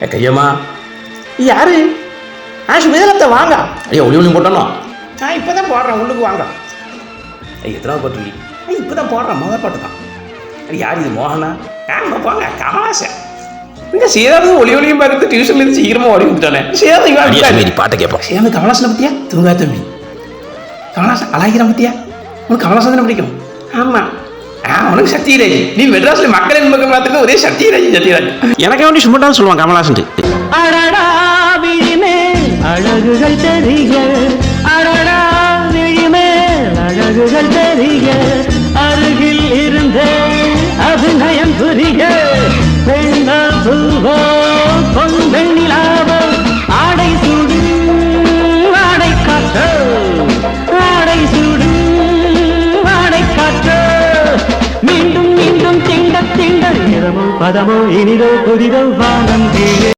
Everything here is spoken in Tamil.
கையம்மா யாரு சுபேதத்தை வாங்க ஐயா ஒளி ஒளி போட்டோம் நான் இப்போ தான் போடுறேன் உள்ளுக்கு வாங்க எத்தனாவது பாட்டு இப்போ தான் போடுறேன் முதல் பாட்டு தான் யார் இது மோகனா ஆமாம் போங்க கமலாசன் இங்கே சேதாரது ஒளி ஒளியும் பார்த்து டியூஷன்லேருந்து சீக்கிரமாக ஓடி விட்டுட்டானே சேதாரி பாட்டை கேட்போம் சேந்து கமலாசனை பற்றியா தூங்கா தம்பி கமலாசன் அழகிரம் பற்றியா உனக்கு கமலாசன் தானே பிடிக்கும் ஆமாம் அவனுக்கு சத்யராஜ் நீ மெட்ராஸ்ல மக்களின் பக்கம் பார்த்துக்க ஒரே சத்யராஜ் எனக்கு வேண்டி சும்மாட்டான்னு சொல்லுவான் கமலாசன் அழகுகள் தெரிக அழகா விழிமேல் அழகுகள் தெரிக அருகில் இருந்த அபிநயம் புரிக பெண்கள் பூவோ பொன்வெண்ணிலாவோ ஆடை சூடு ஆடை காற்று ஆடை சூடு ஆடை காற்று மீண்டும் மீண்டும் திண்ட திண்ட இரமோ பதமோ இனிதோ புதிதோ வானம் கீழே